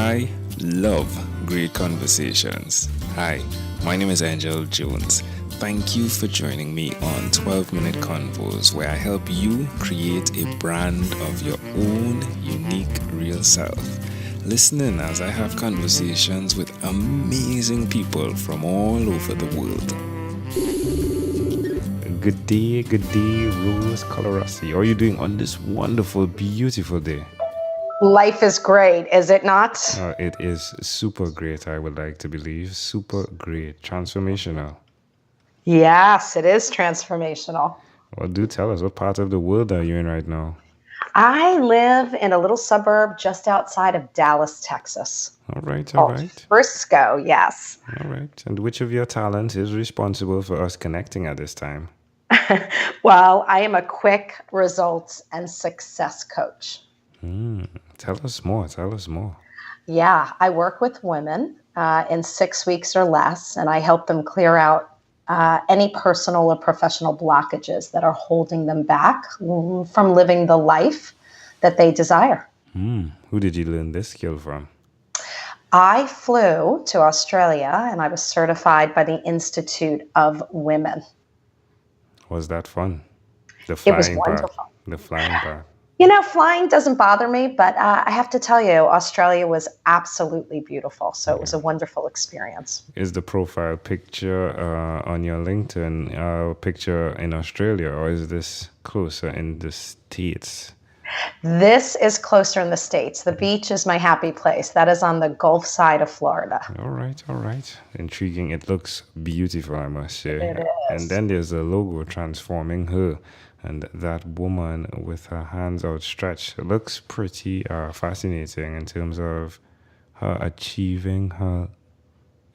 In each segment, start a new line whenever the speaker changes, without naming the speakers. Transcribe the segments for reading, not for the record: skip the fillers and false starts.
I love great conversations. Hi, my name is Angel Jones. Thank you for joining me on 12-Minute Convos, where I help you create a brand of your own unique real self. Listen in as I have conversations with amazing people from all over the world. Good day, Rose Colarossi. How are you doing on this wonderful, beautiful day?
Life is great, is it not?
It is super great, I would like to believe. Super great. Transformational.
Yes, it is transformational.
Well, do tell us, what part of the world are you in right now?
I live in a little suburb just outside of Dallas, Texas.
All right.
Frisco, yes.
All right. And which of your talents is responsible for us connecting at this time?
Well, I am a quick results and success coach.
Tell us more.
Yeah, I work with women in 6 weeks or less, and I help them clear out any personal or professional blockages that are holding them back from living the life that they desire.
Who did you learn this skill from?
I flew to Australia and I was certified by the Institute of Women.
Was that fun?
It was wonderful.
The flying part.
You know, flying doesn't bother me, but I have to tell you, Australia was absolutely beautiful. So it was a wonderful experience.
Is the profile picture on your LinkedIn a picture in Australia, or is this closer in the States?
This is closer in the States. The beach is my happy place. That is on the Gulf side of Florida.
All right. Intriguing. It looks beautiful, I must say.
It is.
And then there's the logo transforming her. And that woman with her hands outstretched. It looks pretty fascinating in terms of her achieving her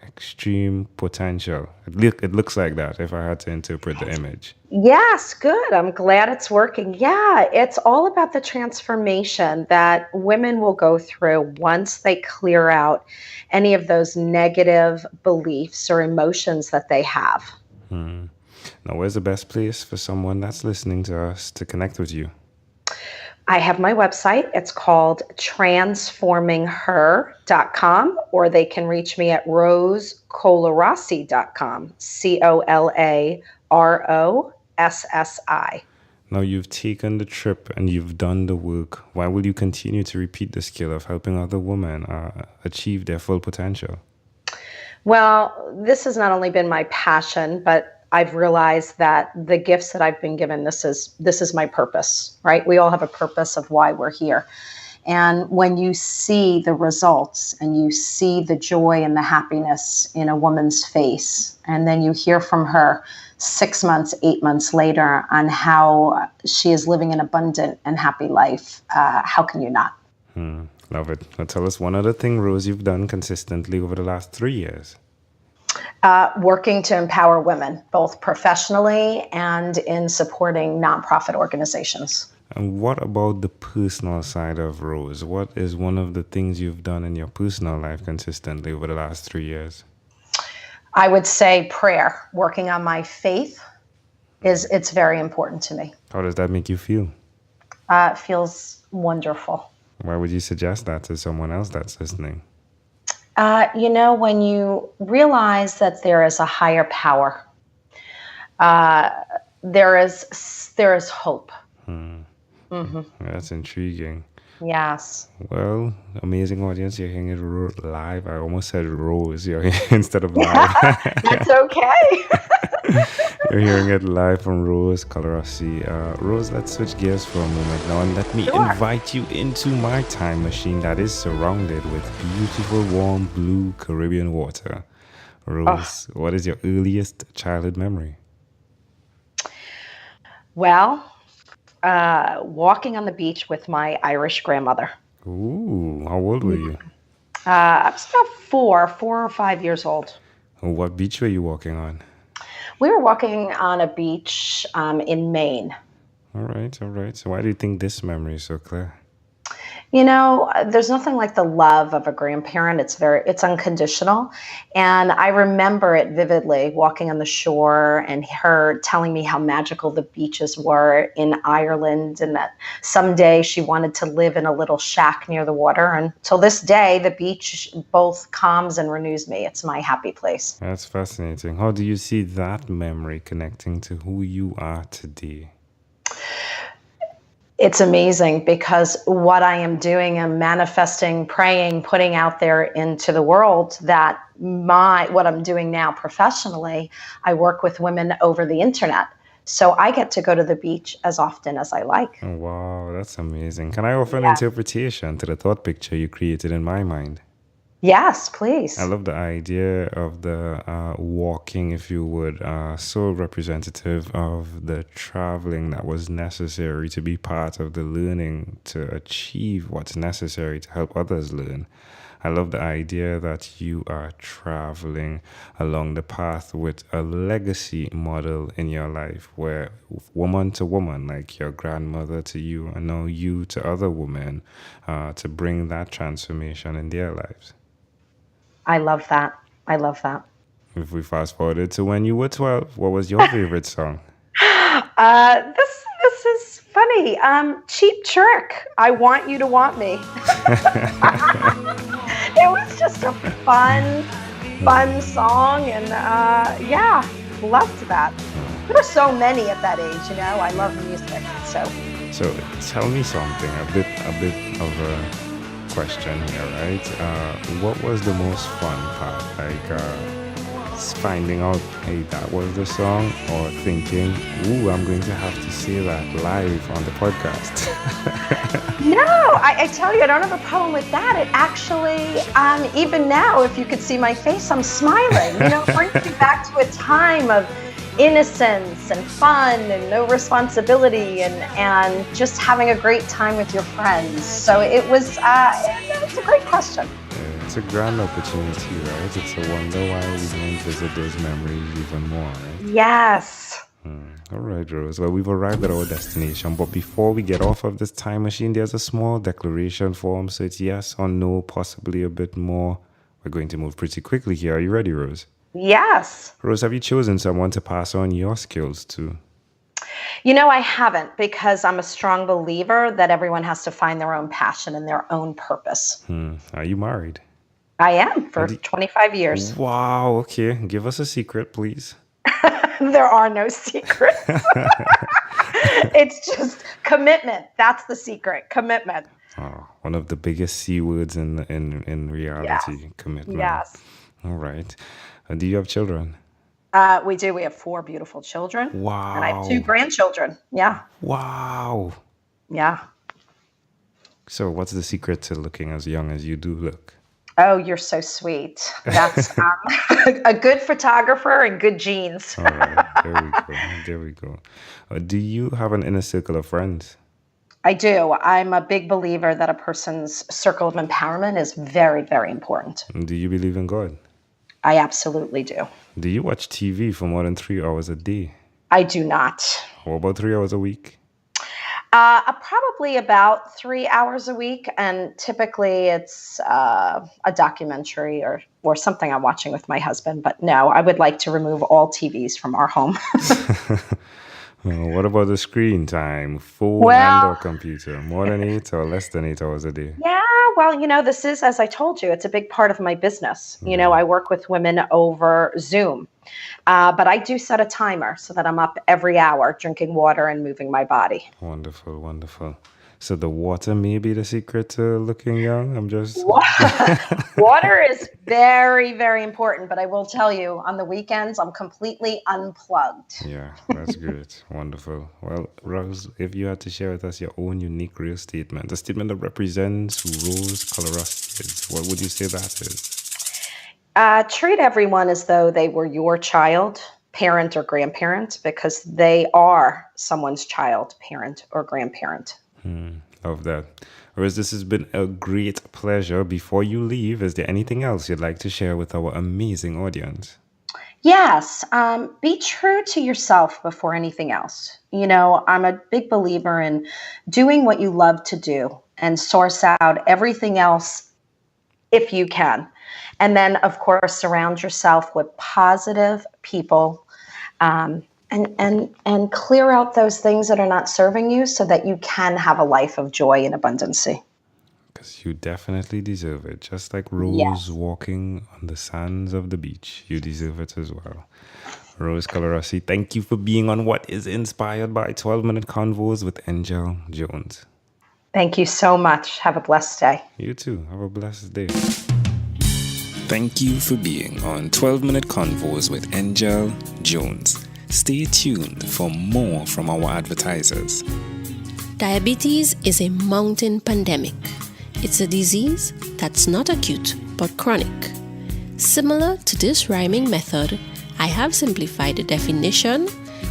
extreme potential. It looks like that, if I had to interpret the image.
Yes, good. I'm glad it's working. Yeah, it's all about the transformation that women will go through once they clear out any of those negative beliefs or emotions that they have.
Now, where's the best place for someone that's listening to us to connect with you?
I have my website. It's called transformingher.com, or they can reach me at rosecolarossi.com, COLAROSSI.
Now, you've taken the trip and you've done the work. Why will you continue to repeat the skill of helping other women achieve their full potential?
Well, this has not only been my passion, but I've realized that the gifts that I've been given, this is my purpose, right? We all have a purpose of why we're here. And when you see the results and you see the joy and the happiness in a woman's face, and then you hear from her 6 months, 8 months later on how she is living an abundant and happy life, how can you not?
Love it. Now tell us one other thing, Rose, you've done consistently over the last 3 years.
Working to empower women, both professionally and in supporting nonprofit organizations.
And what about the personal side of Rose? What is one of the things you've done in your personal life consistently over the last 3 years?
I would say prayer. Working on my faith it's very important to me.
How does that make you feel?
It feels wonderful.
Why would you suggest that to someone else that's listening?
When you realize that there is a higher power, there is hope.
That's intriguing.
Yes.
Well, amazing audience. You're hearing it live. I almost said Rose instead of live.
That's okay.
You're hearing it live from Rose Colarossi. Rose, let's switch gears for a moment now and let me invite you into my time machine that is surrounded with beautiful, warm, blue Caribbean water. Rose, What is your earliest childhood memory?
Well, walking on the beach with my Irish grandmother.
Ooh, how old were you?
I was about 4 or 5 years old.
What beach were you walking on?
We were walking on a beach in Maine.
All right. So why do you think this memory is so clear?
There's nothing like the love of a grandparent. It's unconditional. And I remember it vividly walking on the shore and her telling me how magical the beaches were in Ireland and that someday she wanted to live in a little shack near the water. And till this day, the beach both calms and renews me. It's my happy place.
That's fascinating. How do you see that memory connecting to who you are today?
It's amazing because what I am doing, I'm manifesting, praying, putting out there into the world that what I'm doing now professionally, I work with women over the internet. So I get to go to the beach as often as I like.
Oh, wow, that's amazing. Can I offer an
Yeah.
interpretation to the thought picture you created in my mind?
Yes, please.
I love the idea of the walking, if you would, so representative of the traveling that was necessary to be part of the learning to achieve what's necessary to help others learn. I love the idea that you are traveling along the path with a legacy model in your life where woman to woman, like your grandmother to you, and now you to other women, to bring that transformation in their lives.
I love that. I love that.
If we fast forwarded to when you were 12, what was your favorite song?
This is funny. Cheap Trick. I Want You to Want Me. It was just a fun song, and yeah, loved that. There were so many at that age, I love music.
So tell me something, a bit of a question here, right? What was the most fun part? Like finding out, hey, that was the song, or thinking, ooh, I'm going to have to say that live on the podcast?
No, I tell you, I don't have a problem with that. It actually, even now, if you could see my face, I'm smiling. It brings me back to a time of innocence and fun and no responsibility and just having a great time with your friends. So it was, it's a great question.
It's a grand opportunity, right? It's a wonder why we don't visit those memories even more, right?
Yes.
All right, Rose. Well, we've arrived at our destination, but before we get off of this time machine, there's a small declaration form. So it's yes or no, possibly a bit more. We're going to move pretty quickly here. Are you ready, Rose?
Yes.
Rose, have you chosen someone to pass on your skills to?
I haven't, because I'm a strong believer that everyone has to find their own passion and their own purpose.
Are you married?
I am for 25 years.
Wow. Okay. Give us a secret, please.
There are no secrets. It's just commitment. That's the secret. Commitment.
Oh, one of the biggest C words in reality.
Yes.
Commitment.
Yes.
All right. Do you have children?
We do. We have 4 beautiful children.
Wow.
And I have 2 grandchildren. Yeah.
Wow.
Yeah.
So what's the secret to looking as young as you do look?
Oh, you're so sweet. That's a good photographer and good genes.
All right. There we go. Do you have an inner circle of friends?
I do. I'm a big believer that a person's circle of empowerment is very, very important.
Do you believe in God?
I absolutely do.
Do you watch TV for more than 3 hours a day?
I do not.
What about 3 hours a week?
Probably about 3 hours a week, and typically it's a documentary or something I'm watching with my husband. But no, I would like to remove all TVs from our home.
What about the screen time? Phone and or computer? More than 8 or less than 8 hours a day?
Yeah, well, this is, as I told you, it's a big part of my business. I work with women over Zoom. But I do set a timer so that I'm up every hour drinking water and moving my body.
Wonderful, wonderful. So the water may be the secret to looking young?
Water is very, very important. But I will tell you, on the weekends, I'm completely unplugged.
Yeah, that's great. Wonderful. Well, Rose, if you had to share with us your own unique real statement, a statement that represents who Rose Colarossi is, what would you say that is?
Treat everyone as though they were your child, parent, or grandparent, because they are someone's child, parent, or grandparent.
Love that. Rose, this has been a great pleasure. Before you leave, is there anything else you'd like to share with our amazing audience?
Yes. Be true to yourself before anything else. I'm a big believer in doing what you love to do and source out everything else if you can. And then, of course, surround yourself with positive people, and clear out those things that are not serving you so that you can have a life of joy and abundancy.
Because you definitely deserve it. Just like Rose walking on the sands of the beach, you deserve it as well. Rose Colarossi, thank you for being on What is Inspired by 12-Minute Convos with Angel Jones.
Thank you so much. Have a blessed day.
You too. Have a blessed day. Thank you for being on 12-Minute Convos with Angel Jones. Stay tuned for more from our advertisers.
Diabetes is a mountain pandemic. It's a disease that's not acute but chronic. Similar to this rhyming method, I have simplified the definition,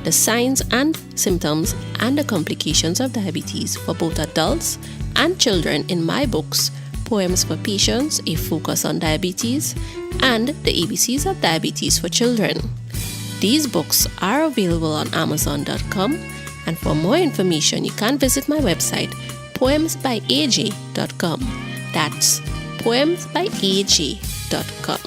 the signs and symptoms, and the complications of diabetes for both adults and children in my books, Poems for Patients, A Focus on Diabetes, and The ABCs of Diabetes for Children. These books are available on Amazon.com, and for more information, you can visit my website, poemsbyaj.com. That's poemsbyaj.com.